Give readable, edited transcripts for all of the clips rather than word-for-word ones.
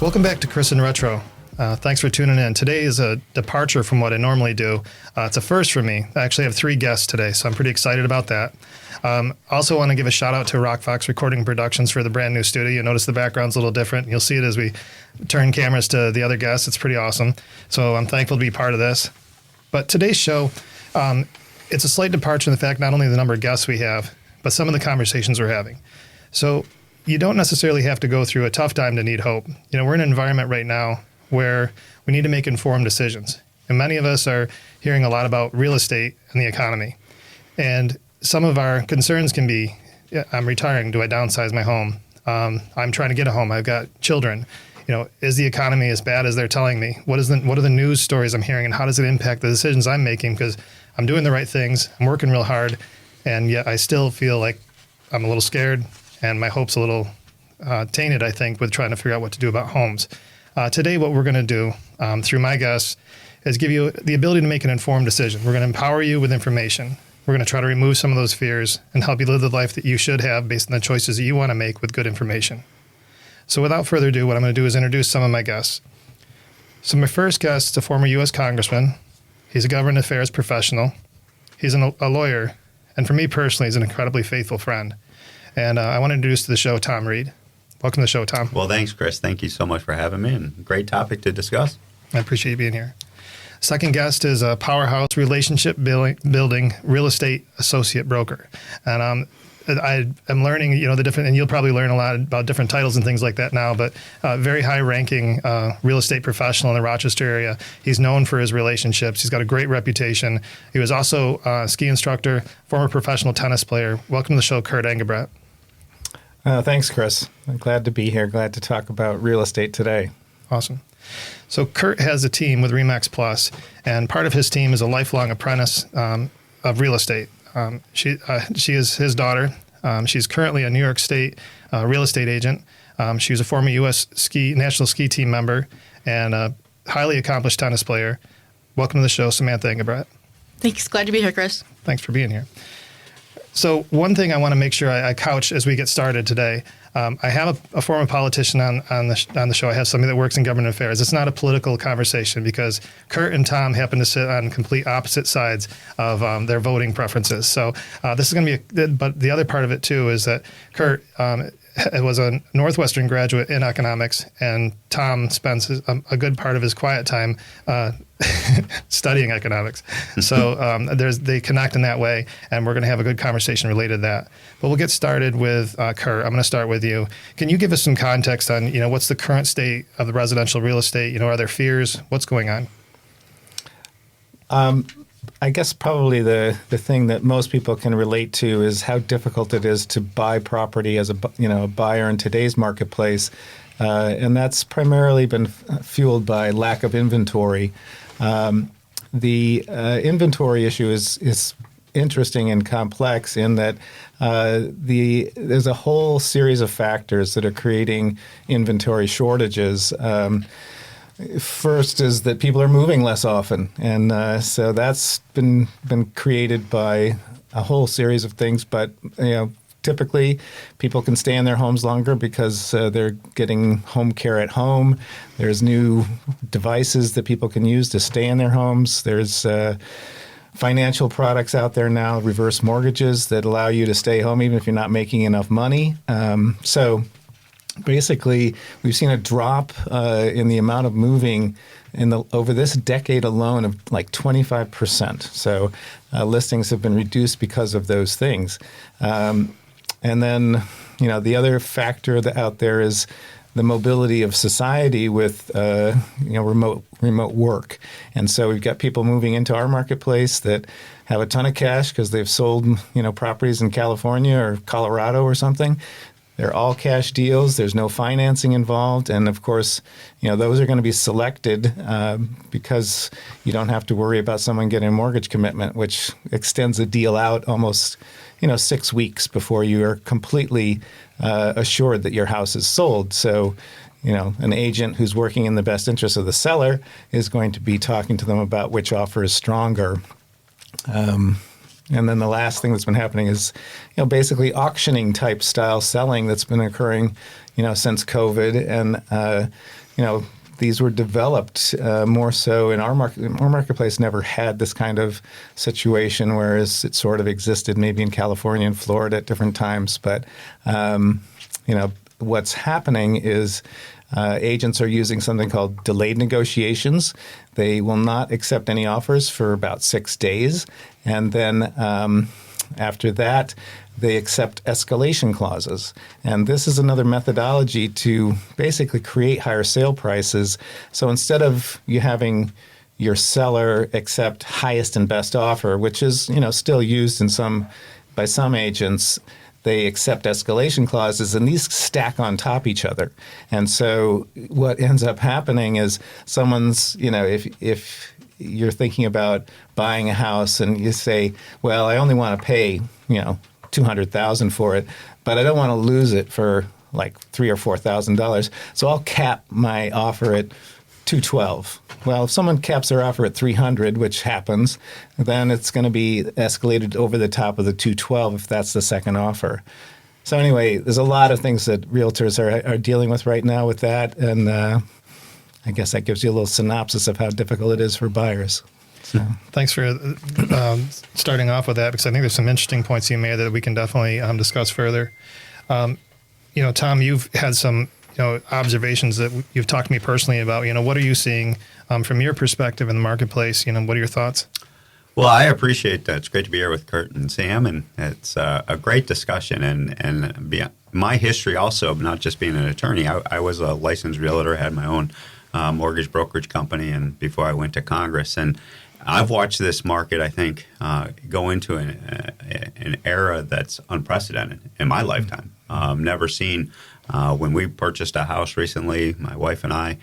Welcome back to Chris in Retro. Thanks for tuning in. Today is a departure from what I normally do. It's a first for me. I actually have 3 guests today, so I'm pretty excited about that. Also want to give a shout out to Rock Fox Recording Productions for the brand new studio. You notice the background's a little different. You'll see it as we turn cameras to the other guests. It's pretty awesome. So I'm thankful to be part of this. But today's show, it's a slight departure in the fact not only the number of guests we have, but some of the conversations we're having. So you don't necessarily have to go through a tough time to need hope. You know, we're in an environment right now where we need to make informed decisions. And many of us are hearing a lot about real estate and the economy. And some of our concerns can be, I'm retiring, do I downsize my home? I'm trying to get a home, I've got children. You know, is the economy as bad as they're telling me? What are the news stories I'm hearing, and how does it impact the decisions I'm making? Because I'm doing the right things, I'm working real hard, and yet I still feel like I'm a little scared, and my hope's a little tainted, I think, with trying to figure out what to do about homes. Today, what we're going to do through my guests is give you the ability to make an informed decision. We're going to empower you with information. We're going to try to remove some of those fears and help you live the life that you should have based on the choices that you want to make with good information. So without further ado, what I'm going to do is introduce some of my guests. So my first guest is a former U.S. Congressman. He's a government affairs professional. He's a lawyer. And for me personally, he's an incredibly faithful friend. And I want to introduce to the show Tom Reed. Welcome to the show, Tom. Well, thanks, Chris. Thank you so much for having me, and great topic to discuss. I appreciate you being here. Second guest is a powerhouse relationship building real estate associate broker. And I am learning, you know, the different, and you'll probably learn a lot about different titles and things like that now, but very high-ranking real estate professional in the Rochester area. He's known for his relationships. He's got a great reputation. He was also a ski instructor, former professional tennis player. Welcome to the show, Kurt Engebrecht. Thanks, Chris. I'm glad to be here. Glad to talk about real estate today. Awesome. So Kurt has a team with RemaxPlus, and part of his team is a lifelong apprentice of real estate. She is his daughter. She's currently a New York State real estate agent. She was a former U.S. national ski team member and a highly accomplished tennis player. Welcome to the show, Samantha Engebrecht. Thanks. Glad to be here, Chris. Thanks for being here. So one thing I want to make sure I couch as we get started today, I have a former politician on the show. I have somebody that works in government affairs. It's not a political conversation because Kurt and Tom happen to sit on complete opposite sides of their voting preferences. So this is going to be, but the other part of it too is that Kurt was a Northwestern graduate in economics, and Tom spends a good part of his quiet time studying economics. So they connect in that way, and we're going to have a good conversation related to that. But we'll get started with Kurt. I'm going to start with you. Can you give us some context on, you know, what's the current state of the residential real estate? You know, are there fears? What's going on? I guess probably the thing that most people can relate to is how difficult it is to buy property as a buyer in today's marketplace, and that's primarily been fueled by lack of inventory. The inventory issue is interesting and complex in that there's a whole series of factors that are creating inventory shortages. First is that people are moving less often, and so that's been created by a whole series of things. But typically, people can stay in their homes longer because they're getting home care at home. There's new devices that people can use to stay in their homes. There's financial products out there now, reverse mortgages that allow you to stay home even if you're not making enough money. So basically, we've seen a drop in the amount of moving over this decade alone of like 25%. So listings have been reduced because of those things. And then, the other factor out there is the mobility of society with remote work. And so we've got people moving into our marketplace that have a ton of cash because they've sold properties in California or Colorado or something. They're all cash deals. There's no financing involved. And of course, those are going to be selected because you don't have to worry about someone getting a mortgage commitment, which extends a deal out almost 6 weeks before you are completely assured that your house is sold. So, an agent who's working in the best interest of the seller is going to be talking to them about which offer is stronger. And then the last thing that's been happening is, basically auctioning type style selling that's been occurring, since COVID, and these were developed more so in our market. Our marketplace never had this kind of situation, whereas it sort of existed maybe in California and Florida at different times. But what's happening is agents are using something called delayed negotiations. They will not accept any offers for about 6 days, and then after that, they accept escalation clauses. And this is another methodology to basically create higher sale prices. So instead of you having your seller accept highest and best offer, which is still used by some agents, they accept escalation clauses, and these stack on top each other. And so what ends up happening is someone's, if you're thinking about buying a house and you say, well, I only want to pay, $200,000 for it, but I don't want to lose it for like $3,000 or $4,000. So I'll cap my offer at $212,000. Well, if someone caps their offer at $300,000, which happens, then it's going to be escalated over the top of the $212,000 if that's the second offer. So anyway, there's a lot of things that realtors are dealing with right now with that, and I guess that gives you a little synopsis of how difficult it is for buyers. So. Thanks for starting off with that, because I think there's some interesting points you made that we can definitely discuss further. Tom, you've had some observations that you've talked to me personally about. What are you seeing from your perspective in the marketplace? What are your thoughts? Well, I appreciate that. It's great to be here with Kurt and Sam, and it's a great discussion. And beyond my history also, not just being an attorney, I was a licensed realtor, had my own mortgage brokerage company, and before I went to Congress. And I've watched this market, I think, go into an era that's unprecedented in my lifetime. Never seen. When we purchased a house recently, my wife and I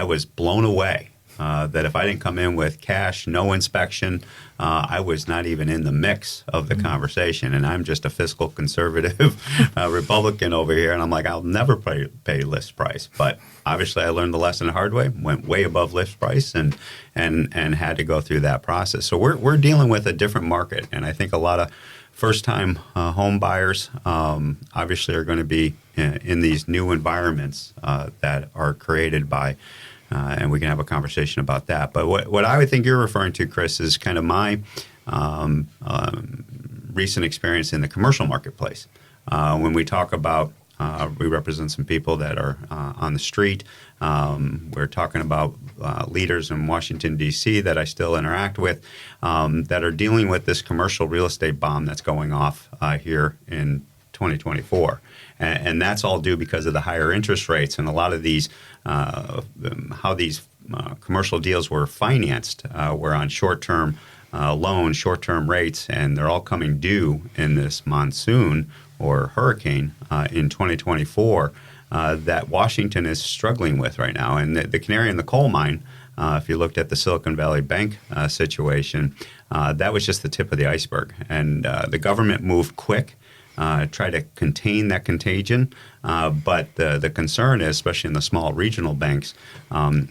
was blown away that if I didn't come in with cash, no inspection, I was not even in the mix of the conversation. And I'm just a fiscal conservative Republican over here, and I'm like, I'll never pay list price. But obviously, I learned the lesson the hard way, went way above list price, and had to go through that process. So we're dealing with a different market, and I think a lot of first-time home buyers obviously are going to be in these new environments that are created by, and we can have a conversation about that. But what I would think you're referring to, Chris, is kind of my recent experience in the commercial marketplace. When we talk about, we represent some people that are on the street. We're talking about leaders in Washington, D.C. that I still interact with that are dealing with this commercial real estate bomb that's going off here in 2024. And that's all due because of the higher interest rates, and a lot of these, how these commercial deals were financed were on short-term loans, short-term rates, and they're all coming due in this monsoon or hurricane in 2024 that Washington is struggling with right now. And the canary in the coal mine, if you looked at the Silicon Valley Bank situation, that was just the tip of the iceberg. And the government moved quick, try to contain that contagion. But the concern is, especially in the small regional banks,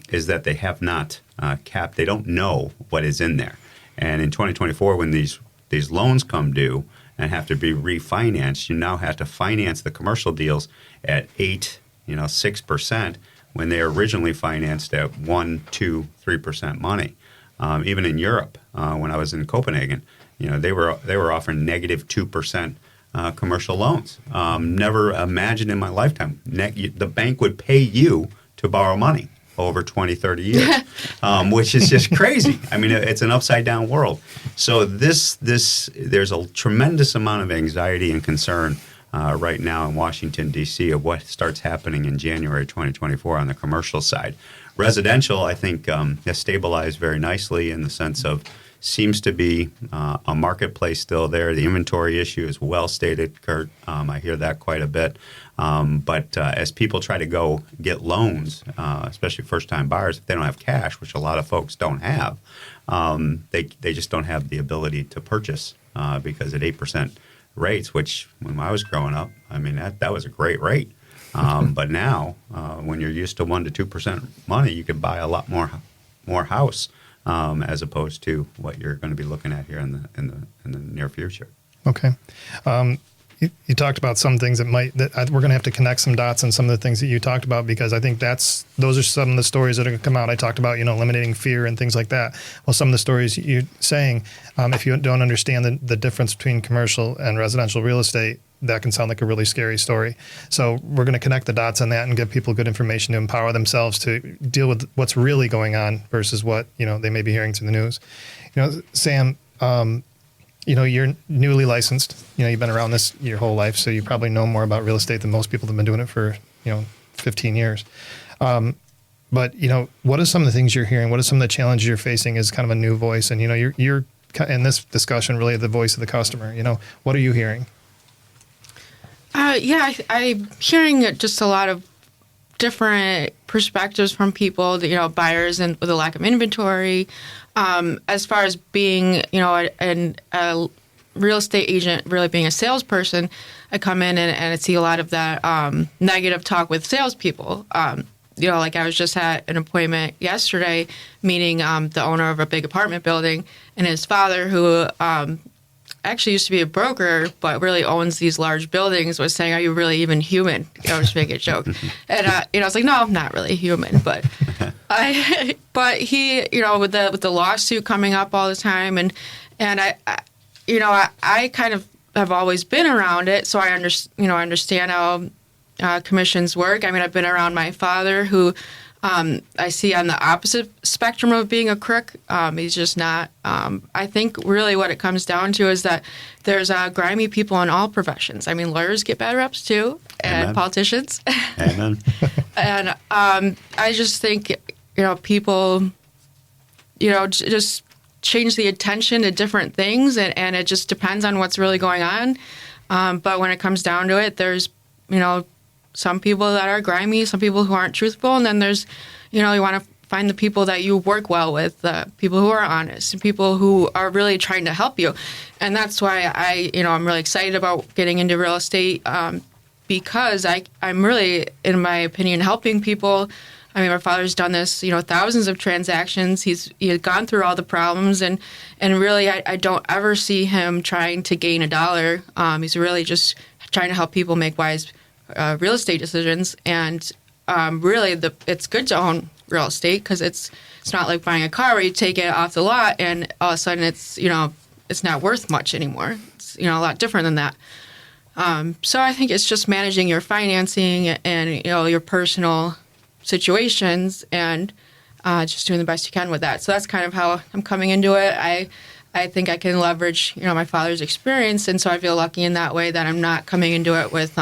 is that they have not capped. They don't know what is in there. And in 2024, when these loans come due and have to be refinanced, you now have to finance the commercial deals at 6% when they originally financed at 1, 2, 3% money. Even in Europe, when I was in Copenhagen, they were offering negative 2% commercial loans. Never imagined in my lifetime the bank would pay you to borrow money over 20, 30 years, which is just crazy. I mean, it's an upside down world. So there's a tremendous amount of anxiety and concern right now in Washington, D.C. of what starts happening in January 2024 on the commercial side. Residential, I think, has stabilized very nicely in the sense of seems to be a marketplace still there. The inventory issue is well stated, Kurt. I hear that quite a bit. But as people try to go get loans, especially first-time buyers, if they don't have cash, which a lot of folks don't have, they just don't have the ability to purchase because at 8% rates, which when I was growing up, I mean, that was a great rate. But now, when you're used to 1 to 2% money, you can buy a lot more house as opposed to what you're going to be looking at here in the near future. Okay. you talked about some things we're going to have to connect some dots on some of the things that you talked about, because I think those are some of the stories that are going to come out. I talked about, eliminating fear and things like that. Well, some of the stories you're saying, if you don't understand the difference between commercial and residential real estate, that can sound like a really scary story. So we're going to connect the dots on that and give people good information to empower themselves to deal with what's really going on versus what, they may be hearing through the news. Sam, you're newly licensed. You've been around this your whole life, so you probably know more about real estate than most people that have been doing it for, 15 years. But, what are some of the things you're hearing? What are some of the challenges you're facing as kind of a new voice? And, you're in this discussion really the voice of the customer. What are you hearing? I'm hearing just a lot of different perspectives from people, buyers and with a lack of inventory. As far as being, a real estate agent, really being a salesperson, I come in and I see a lot of that negative talk with salespeople. Like I was just at an appointment yesterday meeting the owner of a big apartment building, and his father, who actually used to be a broker but really owns these large buildings, was saying, "Are you really even human?" I was making a joke, and I was like, "No, I'm not really human." But but he, with the lawsuit coming up all the time, and I kind of have always been around it, so I understand how commissions work. I mean, I've been around my father, who I see on the opposite spectrum of being a crook. He's just not. I think really what it comes down to is that there's grimy people in all professions. I mean, lawyers get bad reps too, and Amen. Politicians. Amen. And I just think, people, just change the attention to different things, and it just depends on what's really going on. But when it comes down to it, there's, some people that are grimy, some people who aren't truthful, and then there's, you want to find the people that you work well with, people who are honest, and people who are really trying to help you. And that's why I'm really excited about getting into real estate, because I'm really, in my opinion, helping people. I mean, my father's done this, thousands of transactions. He had gone through all the problems, and really, I don't ever see him trying to gain a dollar. He's really just trying to help people make wise real estate decisions, and really, it's good to own real estate, because it's not like buying a car where you take it off the lot and all of a sudden it's not worth much anymore. It's a lot different than that. So I think it's just managing your financing and your personal situations, and just doing the best you can with that. So that's kind of how I'm coming into it. I think I can leverage my father's experience, and so I feel lucky in that way that I'm not coming into it with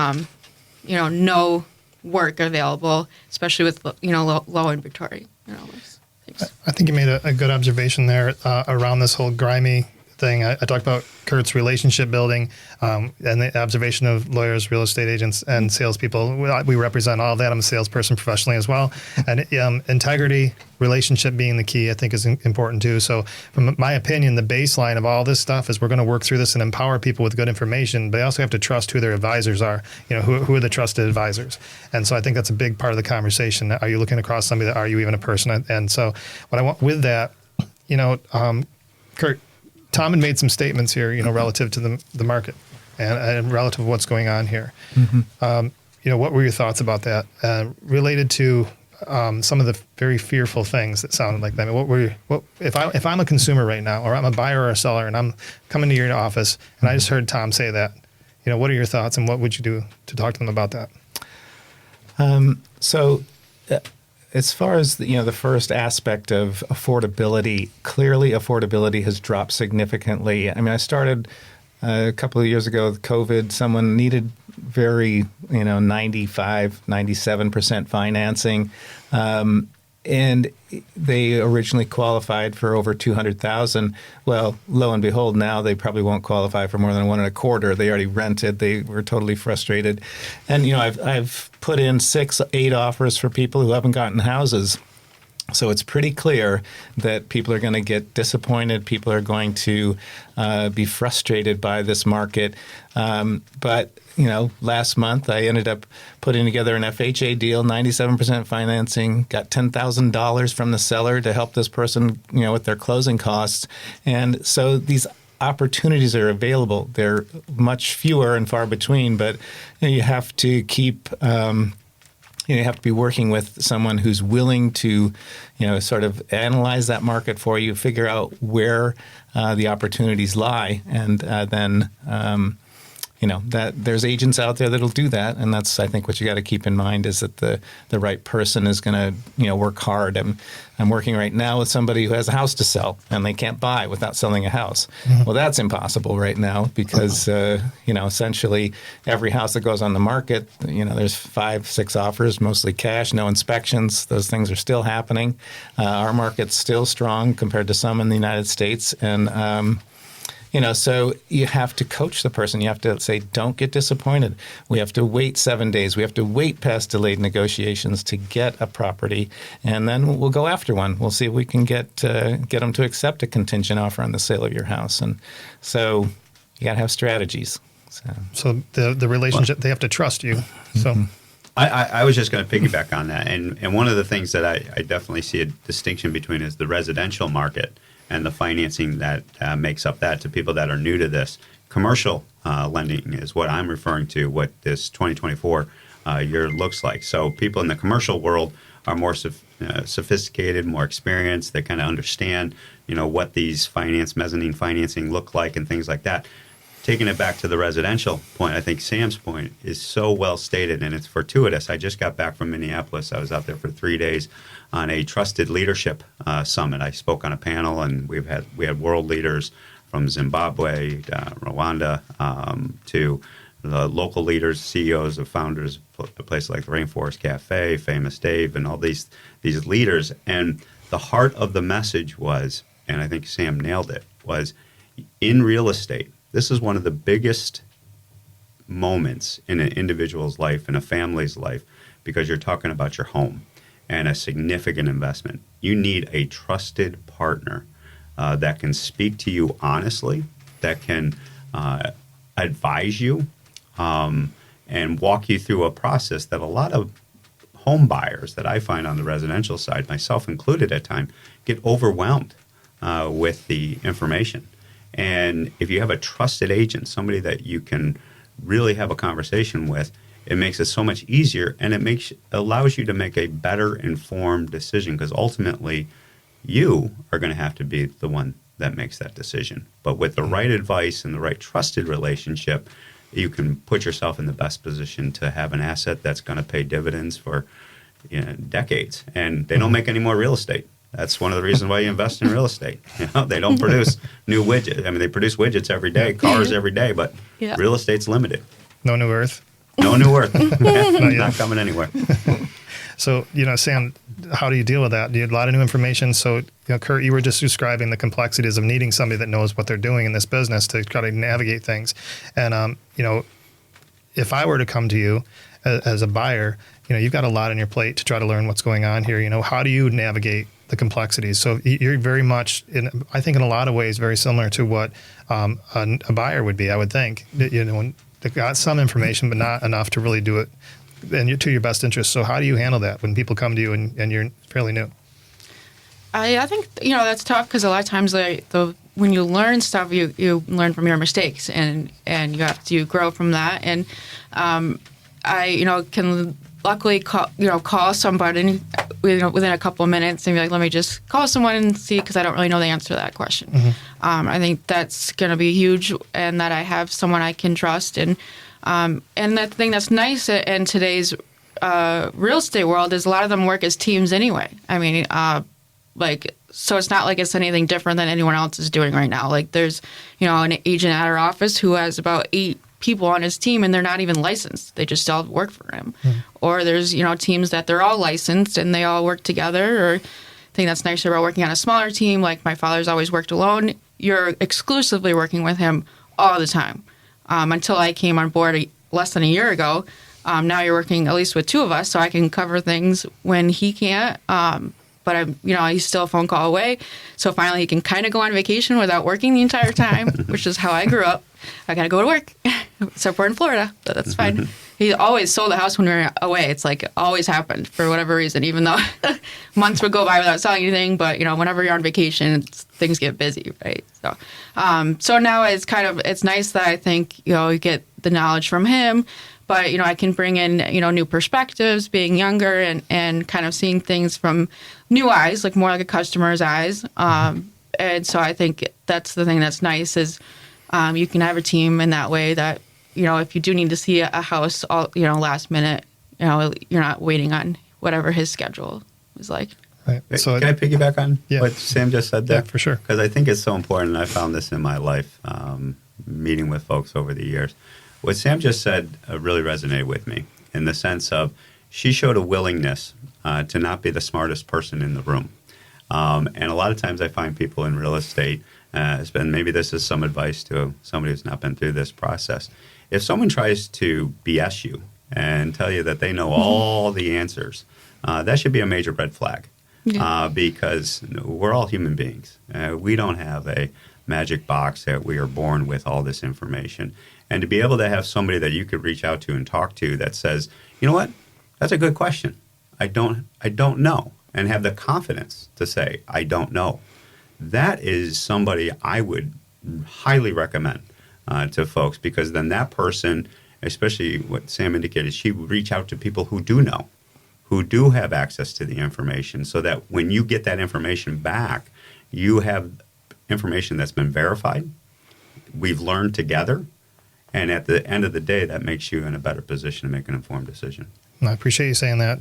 no work available, especially with low inventory. I think you made a good observation there around this whole grimy thing. I talked about Kurt's relationship building, and the observation of lawyers, real estate agents, and salespeople. We represent all of that. I'm a salesperson professionally as well. And integrity, relationship being the key, I think is important too. So from my opinion, the baseline of all this stuff is we're going to work through this and empower people with good information, but they also have to trust who their advisors are. Who are the trusted advisors? And so I think that's a big part of the conversation. Are you looking across somebody are you even a person? And so what I want with that, Kurt, Tom had made some statements here, relative to the market and relative to what's going on here. Mm-hmm. What were your thoughts about that related to some of the very fearful things that sounded like that? I mean, if I'm a consumer right now, or I'm a buyer or a seller, and I'm coming to your office, and I just heard Tom say that, what are your thoughts, and what would you do to talk to them about that? As far as the first aspect of affordability, clearly affordability has dropped significantly. I mean, I started a couple of years ago with COVID. Someone needed very 95, 97% financing, and they originally qualified for over $200,000. Well, lo and behold, now they probably won't qualify for more than $1.25. They already rented. They were totally frustrated, and I've put in 6-8 offers for people who haven't gotten houses. So it's pretty clear that people are going to get disappointed. People are going to be frustrated by this market. But last month I ended up putting together an FHA deal, 97% financing, got $10,000 from the seller to help this person, with their closing costs. And so these opportunities are available. They're much fewer and far between, but you have to keep. You have to be working with someone who's willing to, sort of analyze that market for you, figure out where the opportunities lie, and then, that there's agents out there that'll do that. And that's, I think, what you got to keep in mind is that the right person is going to, work hard. I'm working right now with somebody who has a house to sell, and they can't buy without selling a house. Mm-hmm. Well, that's impossible right now because, essentially every house that goes on the market, there's 5-6 offers, mostly cash, no inspections. Those things are still happening. Our market's still strong compared to some in the United States. And, so you have to coach the person. You have to say, don't get disappointed. We have to wait 7 days. We have to wait past delayed negotiations to get a property, and then we'll go after one. We'll see if we can get them to accept a contingent offer on the sale of your house. And so you got to have strategies. So the relationship, they have to trust you. So. I was just going to piggyback on that. And one of the things that I definitely see a distinction between is the residential market and the financing that makes up that to people that are new to this. Commercial lending is what I'm referring to, what this 2024 year looks like. So people in the commercial world are more sophisticated, more experienced. They kind of understand, what these mezzanine financing look like and things like that. Taking it back to the residential point, I think Sam's point is so well stated, and it's fortuitous. I just got back from Minneapolis. I was out there for 3 days on a trusted leadership summit. I spoke on a panel, and we had world leaders from Zimbabwe, Rwanda, to the local leaders, CEOs of founders of places like the Rainforest Cafe, Famous Dave, and all these leaders. And the heart of the message was, and I think Sam nailed it, was in real estate. This is one of the biggest moments in an individual's life, in a family's life, because you're talking about your home and a significant investment. You need a trusted partner that can speak to you honestly, that can advise you and walk you through a process that a lot of home buyers that I find on the residential side, myself included at times, get overwhelmed with the information. And if you have a trusted agent, somebody that you can really have a conversation with, it makes it so much easier, and it allows you to make a better informed decision, because ultimately you are going to have to be the one that makes that decision. But with the right advice and the right trusted relationship, you can put yourself in the best position to have an asset that's going to pay dividends for decades. And they don't make any more real estate. That's one of the reasons why you invest in real estate. They don't produce new widgets. I mean, they produce widgets every day, cars every day, but real estate's limited. No new earth. No new earth. Not coming anywhere. So, Sam, how do you deal with that? Do you have a lot of new information? So, Kurt, you were just describing the complexities of needing somebody that knows what they're doing in this business to try to navigate things. And, if I were to come to you as a buyer, you've got a lot on your plate to try to learn what's going on here. How do you navigate the complexities? So you're very much, I think in a lot of ways, very similar to what a buyer would be, I would think. They've got some information, but not enough to really do it and to your best interest. So how do you handle that when people come to you and you're fairly new? I think, that's tough, because a lot of times when you learn stuff, you learn from your mistakes, and you have to grow from that. And I can luckily call somebody within a couple of minutes and be like, let me just call someone and see, because I don't really know the answer to that question. Mm-hmm. I think that's going to be huge, and that I have someone I can trust. And the thing that's nice in today's real estate world is a lot of them work as teams anyway. I mean, so it's not like it's anything different than anyone else is doing right now. Like there's, an agent at our office who has about 8 people on his team, and they're not even licensed. They just all work for him. Mm-hmm. Or there's, teams that they're all licensed and they all work together. Or I think that's nicer about working on a smaller team. Like my father's always worked alone. You're exclusively working with him all the time. Until I came on board less than a year ago. Now you're working at least with 2 of us, so I can cover things when he can't. But he's still a phone call away. So finally he can kind of go on vacation without working the entire time, which is how I grew up. I got to go to work. except we're in Florida, but that's fine. He always sold the house when we were away. It's like always happened for whatever reason, even though months would go by without selling anything. But, whenever you're on vacation, things get busy, right? So, so now it's nice that I think, you get the knowledge from him. But, I can bring in, new perspectives, being younger and kind of seeing things from new eyes, like more like a customer's eyes. And so I think that's the thing that's nice is you can have a team in that way that, if you do need to see a house, all, last minute, you're not waiting on whatever his schedule is like. Right. So Can I piggyback on Yeah. what Sam just said there? Yeah, for sure. Because I think it's so important, and I found this in my life, meeting with folks over the years. What Sam just said really resonated with me in the sense of she showed a willingness to not be the smartest person in the room. And a lot of times I find people in real estate, and maybe this is some advice to somebody who's not been through this process. If someone tries to BS you and tell you that they know all the answers, that should be a major red flag. Yeah. Because we're all human beings. We don't have a magic box that we are born with all this information. And to be able to have somebody that you could reach out to and talk to that says, you know what, that's a good question. I don't know. And have the confidence to say, I don't know. That is somebody I would highly recommend to folks, because then that person, especially what Sam indicated, she would reach out to people who do know, who do have access to the information, so that when you get that information back, you have information that's been verified, we've learned together, and at the end of the day, that makes you in a better position to make an informed decision. I appreciate you saying that.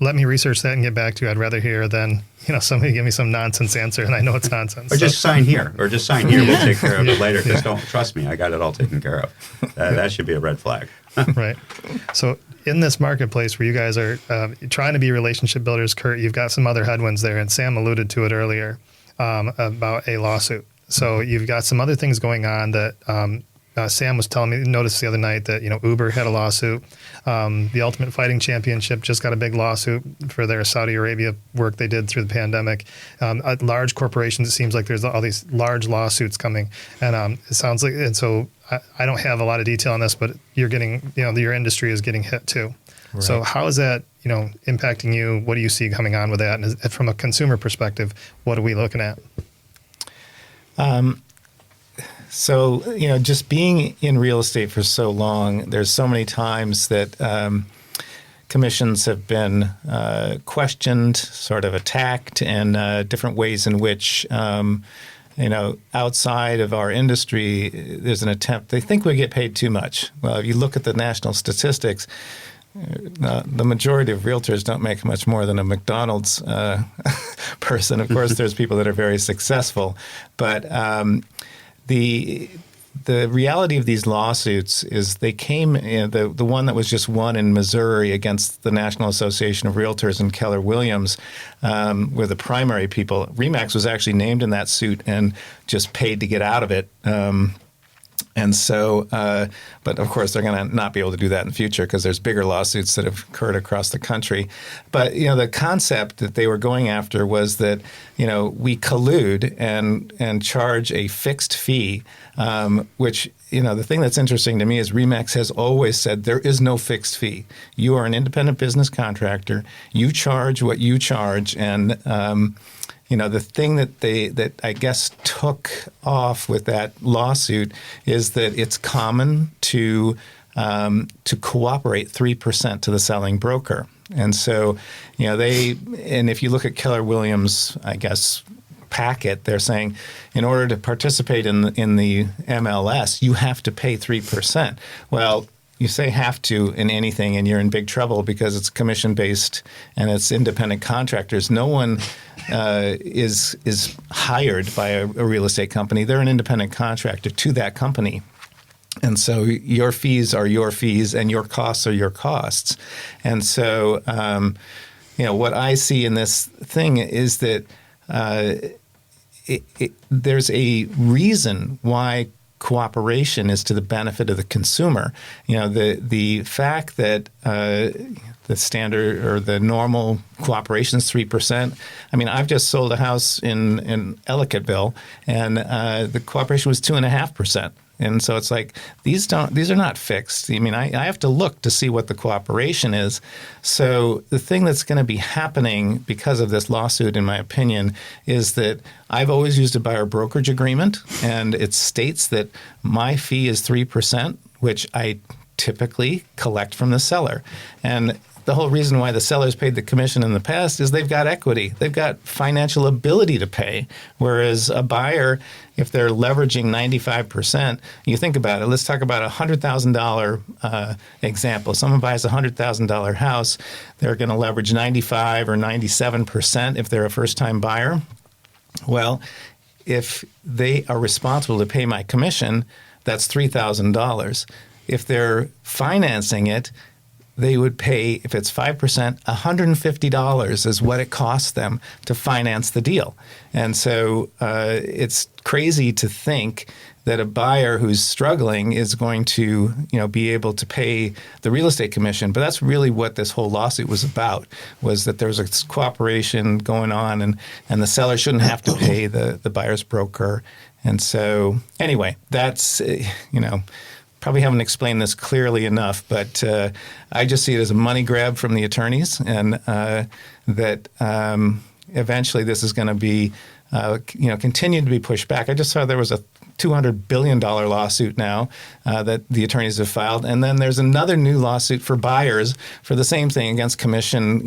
Let me research that and get back to you. I'd rather hear than, somebody give me some nonsense answer, and I know it's nonsense. Or just sign here. We'll take care of it later, because don't trust me, I got it all taken care of. That should be a red flag. Right. So in this marketplace where you guys are trying to be relationship builders, Kurt, you've got some other headwinds there, and Sam alluded to it earlier about a lawsuit. So you've got some other things going on that Sam was telling me, noticed the other night that, Uber had a lawsuit. The Ultimate Fighting Championship just got a big lawsuit for their Saudi Arabia work they did through the pandemic. Large corporations, it seems like there's all these large lawsuits coming. And it sounds like, and so I don't have a lot of detail on this, but you're getting, your industry is getting hit too. Right. So how is that, impacting you? What do you see coming on with that? And from a consumer perspective, what are we looking at? So, just being in real estate for so long, there's so many times that commissions have been questioned, sort of attacked, and different ways in which, outside of our industry, there's an attempt. They think we get paid too much. Well, if you look at the national statistics, the majority of realtors don't make much more than a McDonald's person. Of course, there's people that are very successful, but the reality of these lawsuits is they came, the one that was just won in Missouri against the National Association of Realtors and Keller Williams were the primary people. REMAX was actually named in that suit and just paid to get out of it. And so, but of course, they're going to not be able to do that in the future because there's bigger lawsuits that have occurred across the country. But, the concept that they were going after was that, we collude and charge a fixed fee, which, the thing that's interesting to me is REMAX has always said there is no fixed fee. You are an independent business contractor. You charge what you charge. And, the thing that I guess took off with that lawsuit is that it's common to cooperate 3% to the selling broker. And so, and if you look at Keller Williams, I guess, packet, they're saying in order to participate in the MLS, you have to pay 3%. Well, you say have to in anything and you're in big trouble because it's commission-based and it's independent contractors. No one is hired by a real estate company. They're an independent contractor to that company. And so your fees are your fees and your costs are your costs. And so, what I see in this thing is that there's a reason why cooperation is to the benefit of the consumer. The fact that the standard or the normal cooperation is 3%. I mean, I've just sold a house in Ellicottville, and the cooperation was 2.5%. And so it's like these are not fixed. I mean, I have to look to see what the cooperation is. So the thing that's going to be happening because of this lawsuit, in my opinion, is that I've always used a buyer brokerage agreement, and it states that my fee is 3%, which I typically collect from the seller. And the whole reason why the sellers paid the commission in the past is they've got equity. They've got financial ability to pay. Whereas a buyer, if they're leveraging 95%, you think about it. Let's talk about a $100,000 example. Someone buys a $100,000 house. They're going to leverage 95 or 97% if they're a first-time buyer. Well, if they are responsible to pay my commission, that's $3,000. If they're financing it, they would pay, if it's 5%, $150 is what it costs them to finance the deal. And so it's crazy to think that a buyer who's struggling is going to, be able to pay the real estate commission. But that's really what this whole lawsuit was about, was that there was a cooperation going on, and the seller shouldn't have to pay the buyer's broker. And so anyway, that's, probably haven't explained this clearly enough, but I just see it as a money grab from the attorneys, and that eventually this is going to be, continued to be pushed back. I just saw there was a $200 billion lawsuit now that the attorneys have filed, and then there's another new lawsuit for buyers for the same thing against commission,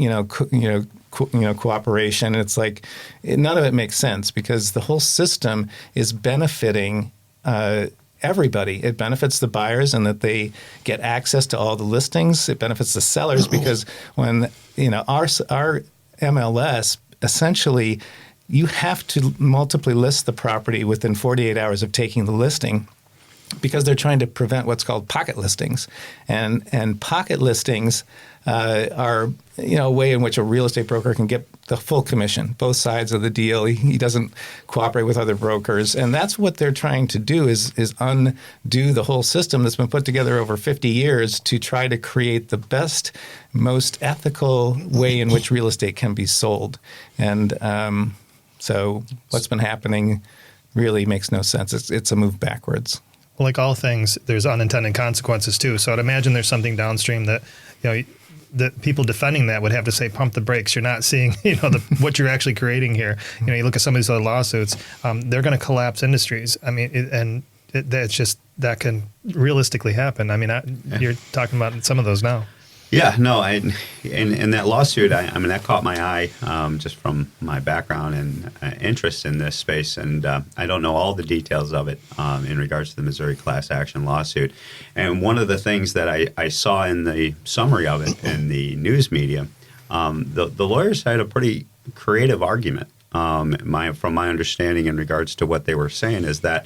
cooperation. It's like none of it makes sense because the whole system is benefiting everybody. It benefits the buyers in that they get access to all the listings. It benefits the sellers because when our MLS, essentially you have to multiply list the property within 48 hours of taking the listing, because they're trying to prevent what's called pocket listings. And pocket listings are a way in which a real estate broker can get the full commission, both sides of the deal. He doesn't cooperate with other brokers. And that's what they're trying to do is undo the whole system that's been put together over 50 years to try to create the best, most ethical way in which real estate can be sold. And so what's been happening really makes no sense. It's a move backwards. Well, like all things, there's unintended consequences too. So I'd imagine there's something downstream that, the people defending that would have to say, pump the brakes. You're not seeing, what you're actually creating here. You look at some of these other lawsuits, they're going to collapse industries. I mean, that's just, that can realistically happen. I mean, you're talking about some of those now. Yeah, no, in that lawsuit, I mean, that caught my eye just from my background and interest in this space, and I don't know all the details of it in regards to the Missouri class action lawsuit. And one of the things that I saw in the summary of it in the news media, the lawyers had a pretty creative argument. From my understanding in regards to what they were saying is that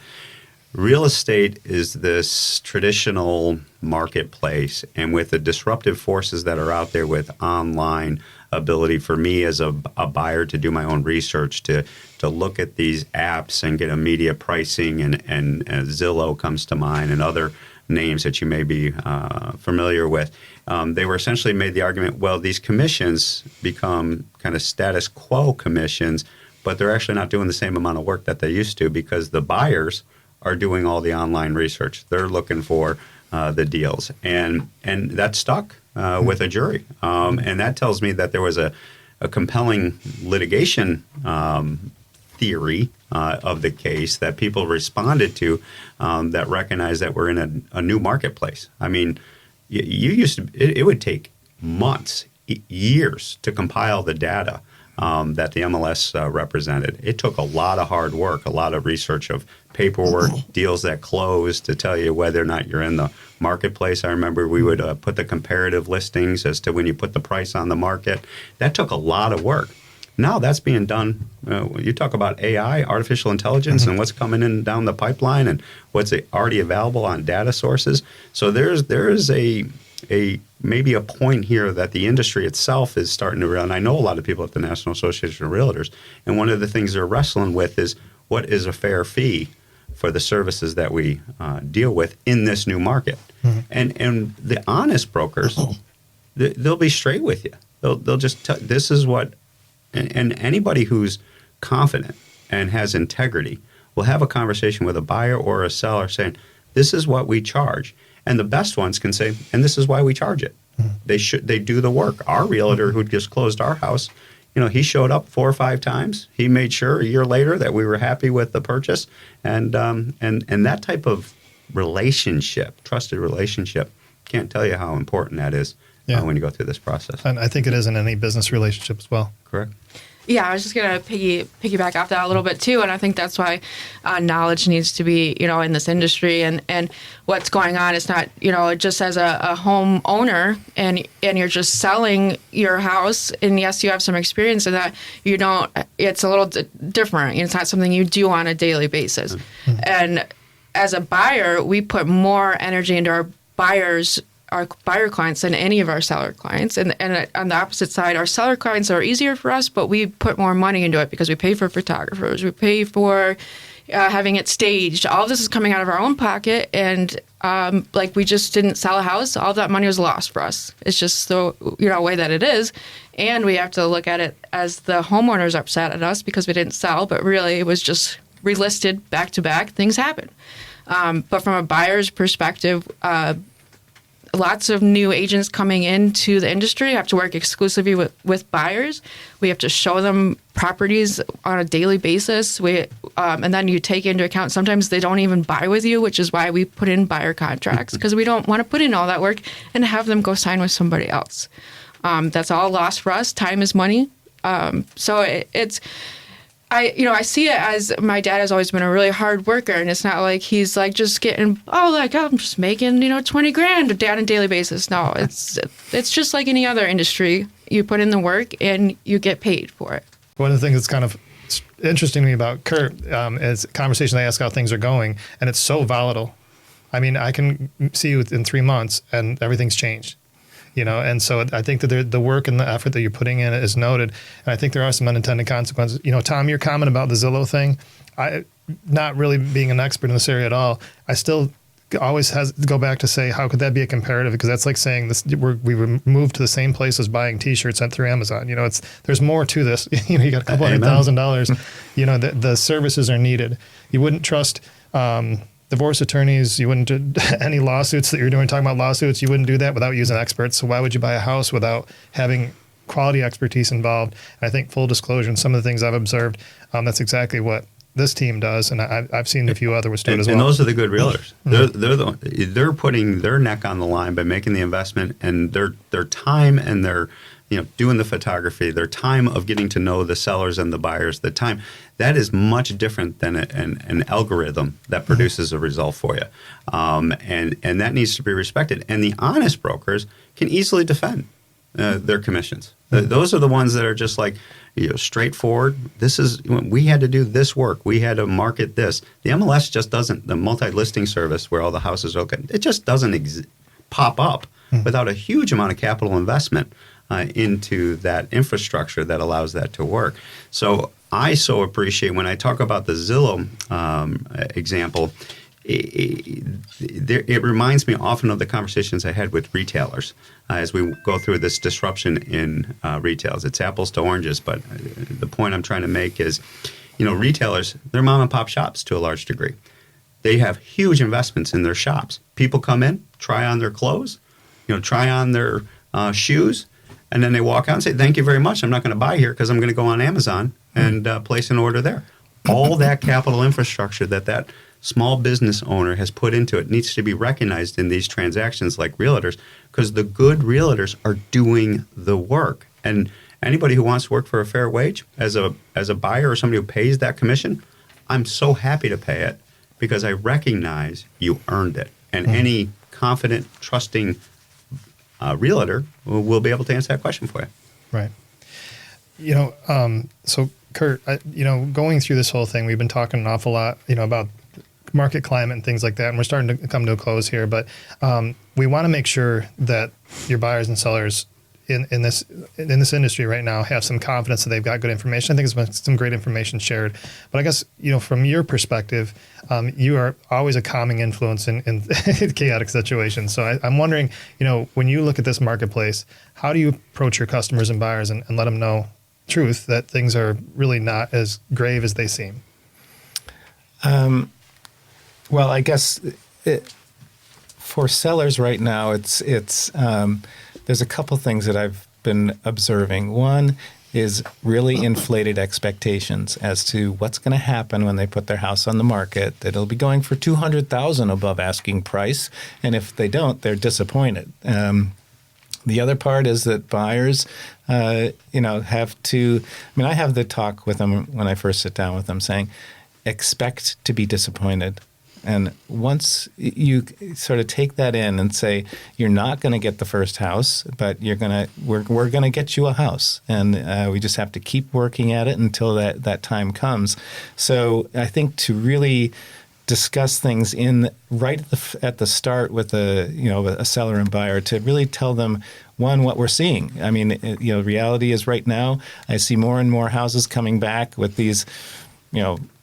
real estate is this traditional marketplace, and with the disruptive forces that are out there with online ability for me as a buyer to do my own research, to look at these apps and get immediate pricing, and Zillow comes to mind and other names that you may be familiar with. They were essentially made the argument, well, these commissions become kind of status quo commissions, but they're actually not doing the same amount of work that they used to because the buyers are doing all the online research. They're looking for the deals. And that stuck with a jury. And that tells me that there was a compelling litigation theory of the case that people responded to that recognized that we're in a new marketplace. I mean, you used to, it would take months, years to compile the data that the MLS represented. It took a lot of hard work, a lot of research of paperwork, deals that closed to tell you whether or not you're in the marketplace. I remember we would put the comparative listings as to when you put the price on the market. That took a lot of work. Now that's being done. You talk about AI, artificial intelligence, and what's coming in down the pipeline and what's already available on data sources. So there is a maybe a point here that the industry itself is starting to realize. And I know a lot of people at the National Association of Realtors, and one of the things they're wrestling with is what is a fair fee for the services that we deal with in this new market. And the honest brokers, they'll be straight with you. They'll just tell, this is what, and anybody who's confident and has integrity will have a conversation with a buyer or a seller saying, this is what we charge. And the best ones can say, and this is why we charge it. They do the work. Our realtor who just closed our house, he showed up 4 or 5 times. He made sure a year later that we were happy with the purchase, and that type of relationship, trusted relationship, can't tell you how important that is when you go through this process. And I think it is in any business relationship as well. Correct. Yeah, I was just gonna piggyback off that a little bit too, and I think that's why knowledge needs to be in this industry and what's going on. It's not just as a home owner and you're just selling your house, and yes, you have some experience in that. You don't. It's a little different. It's not something you do on a daily basis. Mm-hmm. And as a buyer, we put more energy into our buyer clients than any of our seller clients. And on the opposite side, our seller clients are easier for us, but we put more money into it because we pay for photographers, we pay for having it staged. All of this is coming out of our own pocket, and we just didn't sell a house. All of that money was lost for us. It's just the way that it is, and we have to look at it as the homeowner's upset at us because we didn't sell, but really it was just relisted back to back. Things happen. But from a buyer's perspective, lots of new agents coming into the industry have to work exclusively with buyers. We have to show them properties on a daily basis. And then you take into account sometimes they don't even buy with you, which is why we put in buyer contracts, because we don't want to put in all that work and have them go sign with somebody else. That's all lost for us. Time is money. It's... I see it as my dad has always been a really hard worker, and it's not like he's just getting, I'm just making, $20,000 on a daily basis. No, it's just like any other industry. You put in the work and you get paid for it. One of the things that's kind of interesting to me about Kurt is conversations I ask how things are going, and it's so volatile. I mean, I can see you in 3 months and everything's changed. And so I think that the work and the effort that you're putting in is noted. And I think there are some unintended consequences. Tom, your comment about the Zillow thing, not really being an expert in this area at all, I still always go back to say, how could that be a comparative? Because that's like saying we were moved to the same place as buying T-shirts through Amazon. There's more to this. You got a couple $100,000. The services are needed. You wouldn't trust divorce attorneys. You wouldn't do any lawsuits that you're doing, talking about lawsuits. You wouldn't do that without using experts. So why would you buy a house without having quality expertise involved? And I think full disclosure and some of the things I've observed, that's exactly what this team does. And I've seen a few others do it as well. And those are the good realtors. Mm-hmm. They're putting their neck on the line by making the investment, and their time and their doing the photography, their time of getting to know the sellers and the buyers, the time, that is much different than an algorithm that produces a result for you. And that needs to be respected. And the honest brokers can easily defend their commissions. Those are the ones that are just straightforward. We had to do this work. We had to market this. The MLS just doesn't, the multi-listing service where all the houses are okay, it just doesn't pop up without a huge amount of capital investment into that infrastructure that allows that to work. So I so appreciate when I talk about the Zillow example, it reminds me often of the conversations I had with retailers as we go through this disruption in retails. It's apples to oranges, but the point I'm trying to make is, retailers, they're mom and pop shops to a large degree. They have huge investments in their shops. People come in, try on their clothes, try on their shoes, and then they walk out and say, thank you very much. I'm not going to buy here because I'm going to go on Amazon and place an order there. All that capital infrastructure that small business owner has put into it needs to be recognized in these transactions like realtors, because the good realtors are doing the work. And anybody who wants to work for a fair wage as a buyer or somebody who pays that commission, I'm so happy to pay it because I recognize you earned it. And any confident, trusting realtor will be able to answer that question for you. Right. So Kurt, going through this whole thing, we've been talking an awful lot, about market climate and things like that, and we're starting to come to a close here. But we want to make sure that your buyers and sellers in this industry right now have some confidence that they've got good information. I think there's been some great information shared. But I guess, from your perspective, you are always a calming influence in chaotic situations. So I'm wondering, when you look at this marketplace, how do you approach your customers and buyers and let them know truth that things are really not as grave as they seem? Well, I guess for sellers right now, it's there's a couple things that I've been observing. One is really inflated expectations as to what's going to happen when they put their house on the market. That it'll be going for $200,000 above asking price, and if they don't, they're disappointed. The other part is that buyers, have to. I mean, I have the talk with them when I first sit down with them, saying, expect to be disappointed. And once you sort of take that in and say, you're not going to get the first house, but we're going to get you a house. And we just have to keep working at it until that time comes. So I think to really discuss things right at the start with a seller and buyer, to really tell them, one, what we're seeing. I mean, reality is right now, I see more and more houses coming back with these,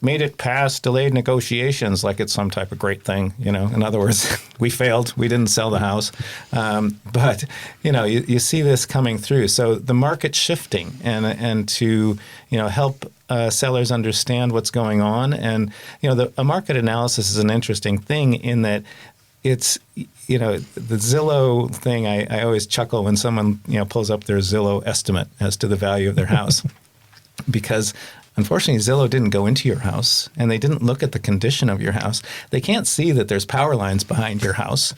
made it past delayed negotiations like it's some type of great thing. In other words, we failed. We didn't sell the house. But, you see this coming through. So the market's shifting and to, help sellers understand what's going on. And, a market analysis is an interesting thing in that it's, the Zillow thing, I always chuckle when someone, pulls up their Zillow estimate as to the value of their house. Because unfortunately, Zillow didn't go into your house, and they didn't look at the condition of your house. They can't see that there's power lines behind your house.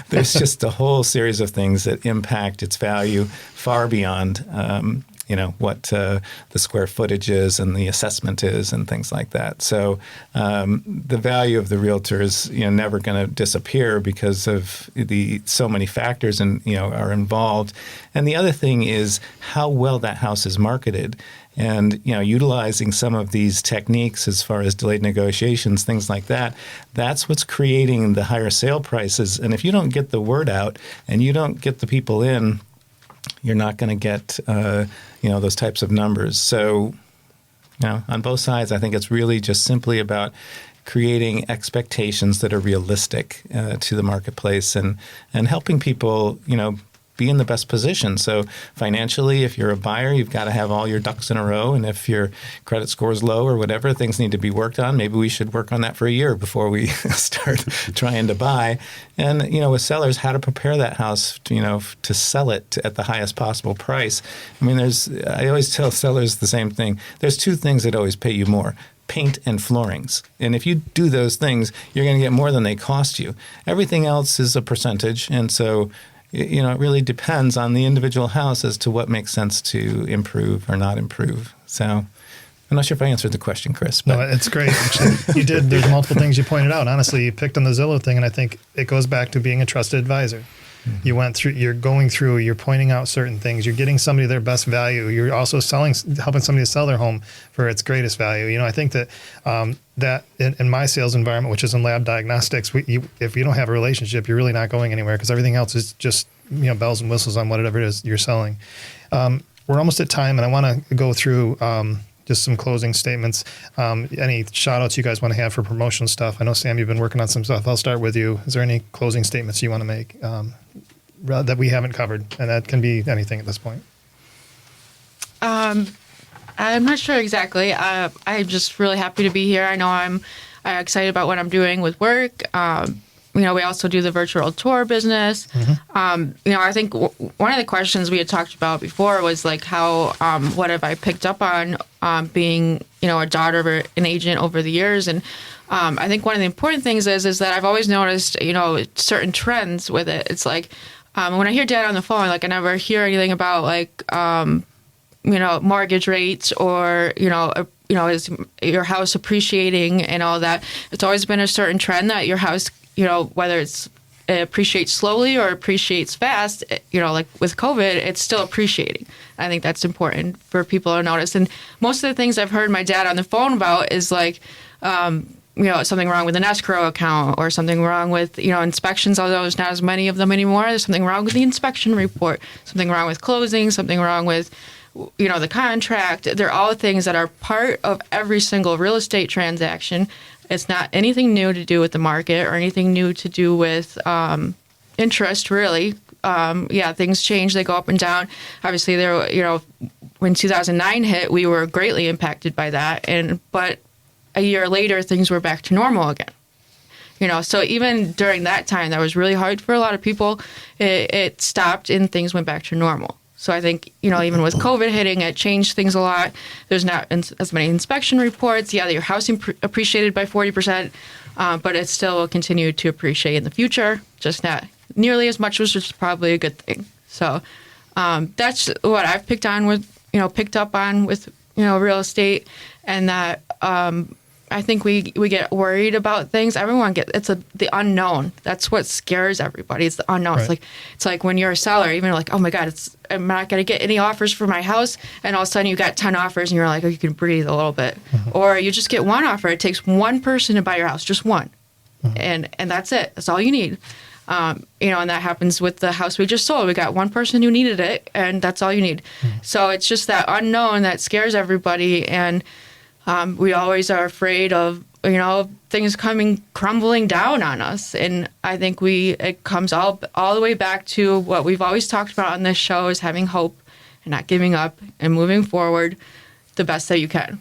There's just a whole series of things that impact its value far beyond, what the square footage is and the assessment is and things like that. So the value of the realtor is never going to disappear because of so many factors are involved. And the other thing is how well that house is marketed. And, utilizing some of these techniques as far as delayed negotiations, things like that, that's what's creating the higher sale prices. And if you don't get the word out and you don't get the people in, you're not going to get, those types of numbers. So, on both sides, I think it's really just simply about creating expectations that are realistic to the marketplace and helping people, be in the best position. So financially, if you're a buyer, you've got to have all your ducks in a row. And if your credit score is low or whatever, things need to be worked on. Maybe we should work on that for a year before we start trying to buy. And, with sellers, how to prepare that house, to sell it at the highest possible price. I mean, I always tell sellers the same thing. There's two things that always pay you more: paint and floorings. And if you do those things, you're going to get more than they cost you. Everything else is a percentage. And so, it really depends on the individual house as to what makes sense to improve or not improve. So I'm not sure if I answered the question, Chris. But. No, it's great. Actually, you did. There's multiple things you pointed out. Honestly, you picked on the Zillow thing, and I think it goes back to being a trusted advisor. Mm-hmm. You're pointing out certain things. You're getting somebody their best value. You're also helping somebody to sell their home for its greatest value. I think that that in my sales environment, which is in lab diagnostics, if you don't have a relationship, you're really not going anywhere because everything else is just bells and whistles on whatever it is you're selling. We're almost at time, and I want to go through just some closing statements. Any shout outs you guys want to have for promotion stuff? I know, Sam, you've been working on some stuff. I'll start with you. Is there any closing statements you want to make that we haven't covered? And that can be anything at this point. I'm not sure exactly. I'm just really happy to be here. I know I'm excited about what I'm doing with work. We also do the virtual tour business. Mm-hmm. I think one of the questions we had talked about before was like how, what have I picked up on being, a daughter of an agent over the years. And I think one of the important things is that I've always noticed, certain trends with it. It's like when I hear Dad on the phone, like I never hear anything about like, mortgage rates or, is your house appreciating and all that. It's always been a certain trend that your house, whether it appreciates slowly or appreciates fast, like with COVID, it's still appreciating. I think that's important for people to notice. And most of the things I've heard my dad on the phone about is like, something wrong with an escrow account or something wrong with, inspections, although there's not as many of them anymore. There's something wrong with the inspection report, something wrong with closing, something wrong with, the contract. They're all things that are part of every single real estate transaction. It's not anything new to do with the market or anything new to do with interest, really. Things change. They go up and down. Obviously, when 2009 hit, we were greatly impacted by that. But a year later, things were back to normal again. So even during that time, that was really hard for a lot of people. It stopped and things went back to normal. So I think, even with COVID hitting, it changed things a lot. There's not as many inspection reports. Yeah, your house appreciated by 40%, but it still will continue to appreciate in the future, just not nearly as much, which is probably a good thing. So that's what I've picked up on with, real estate, and that I think we get worried about things. Everyone the unknown. That's what scares everybody. It's the unknown. Right. It's like when you're a seller, even like, oh my God, I'm not going to get any offers for my house. And all of a sudden you got 10 offers and you're like, oh, you can breathe a little bit. Mm-hmm. Or you just get one offer. It takes one person to buy your house, just one. Mm-hmm. And that's it. That's all you need. And that happens with the house we just sold. We got one person who needed it, and that's all you need. Mm-hmm. So it's just that unknown that scares everybody. And we always are afraid of, things crumbling down on us. And I think it comes all the way back to what we've always talked about on this show, is having hope and not giving up and moving forward the best that you can.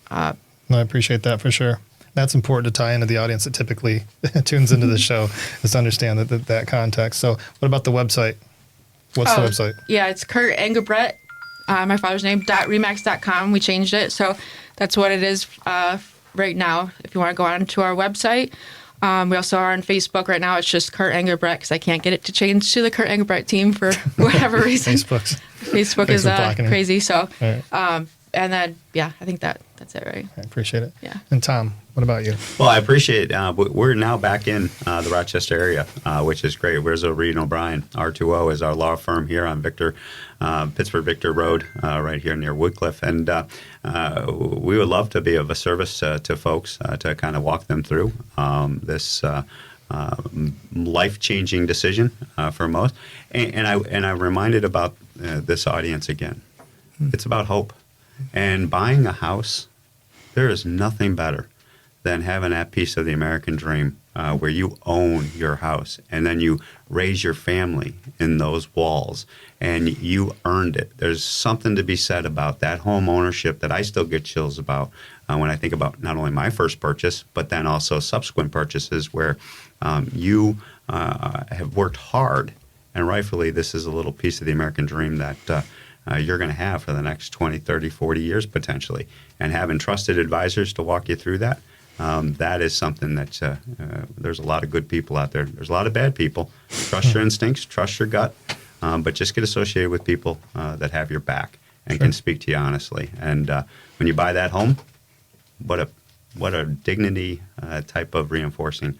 I appreciate that for sure. That's important to tie into the audience that typically tunes into the show, is to understand that context. So what about the website? What's the website? Yeah, it's Kurt Engebrecht, my father's name, .remax.com. We changed it. So that's what it is right now, if you want to go on to our website. We also are on Facebook right now. It's just Kurt Engebrecht, because I can't get it to change to the Kurt Engebrecht team for whatever reason. Facebook is crazy. So, right. And then, I think that's it, right? I appreciate it. Yeah. And Tom, what about you? Well, I appreciate we're now back in the Rochester area, which is great. Where's Reed and O'Brien? R2O is our law firm here on Pittsburgh Victor Road, right here near Woodcliff. And we would love to be of a service to folks to kind of walk them through this life-changing decision for most. And I'm reminded about this audience again. It's about hope. And buying a house, there is nothing better than having that piece of the American dream where you own your house and then you raise your family in those walls and you earned it. There's something to be said about that home ownership that I still get chills about when I think about not only my first purchase, but then also subsequent purchases where you have worked hard, and rightfully this is a little piece of the American dream that you're going to have for the next 20, 30, 40 years potentially. And having trusted advisors to walk you through that, that is something that there's a lot of good people out there. There's a lot of bad people. Trust your instincts, trust your gut, but just get associated with people that have your back and can speak to you honestly. And when you buy that home, what a dignity type of reinforcing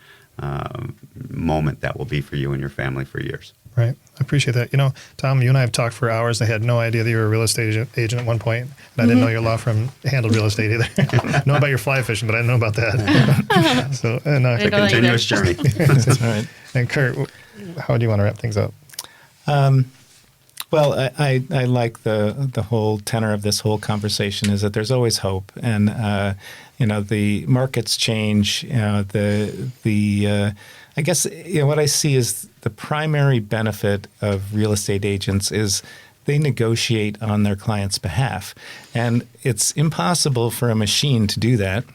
moment that will be for you and your family for years. Right. I appreciate that. Tom, you and I have talked for hours. I had no idea that you were a real estate agent at one point, and I didn't know your law firm handled real estate either. I know about your fly fishing, but I didn't know about that. So, it's a continuous journey. That's right. And Kurt, how do you want to wrap things up? Well, I like the whole tenor of this whole conversation is that there's always hope, and the markets change. I guess what I see is the primary benefit of real estate agents is they negotiate on their client's behalf, and it's impossible for a machine to do that.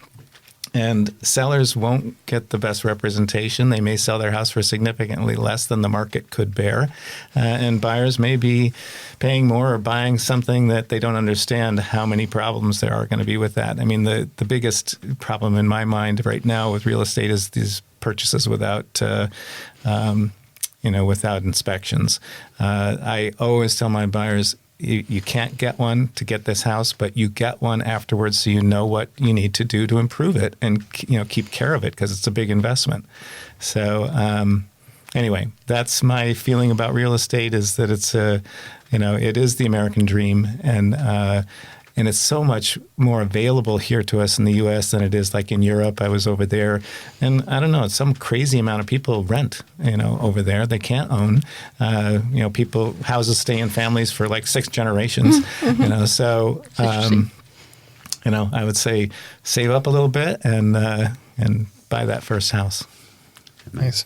And sellers won't get the best representation. They may sell their house for significantly less than the market could bear. And buyers may be paying more or buying something that they don't understand how many problems there are going to be with that. I mean, the biggest problem in my mind right now with real estate is these purchases without without inspections. I always tell my buyers, you can't get one to get this house, but you get one afterwards so you know what you need to do to improve it and keep care of it because it's a big investment. So anyway, that's my feeling about real estate is that it's it is the American dream, and it's so much more available here to us in the U.S. than it is like in Europe. I was over there, and I don't know, some crazy amount of people rent, over there. They can't own. Houses stay in families for like 6 generations, So, I would say save up a little bit and buy that first house. Nice.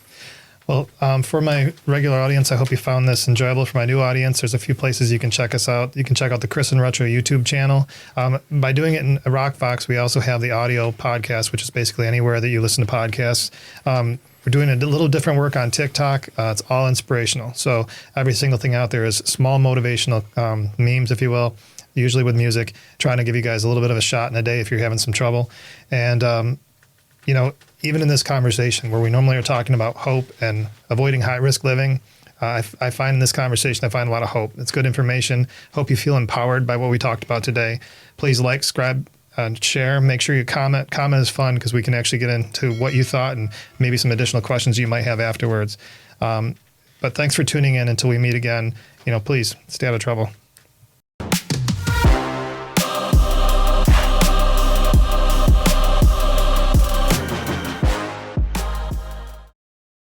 Well, for my regular audience, I hope you found this enjoyable. For my new audience, there's a few places you can check us out. You can check out the Chris and Retro YouTube channel. By doing it in RockFox, we also have the audio podcast, which is basically anywhere that you listen to podcasts. We're doing a little different work on TikTok. It's all inspirational. So every single thing out there is small motivational memes, if you will, usually with music, trying to give you guys a little bit of a shot in a day if you're having some trouble. And, even in this conversation where we normally are talking about hope and avoiding high-risk living, I find in this conversation, I find a lot of hope. It's good information. Hope you feel empowered by what we talked about today. Please like, subscribe, and share. Make sure you comment. Comment is fun because we can actually get into what you thought and maybe some additional questions you might have afterwards. But thanks for tuning in. Until we meet again, please stay out of trouble.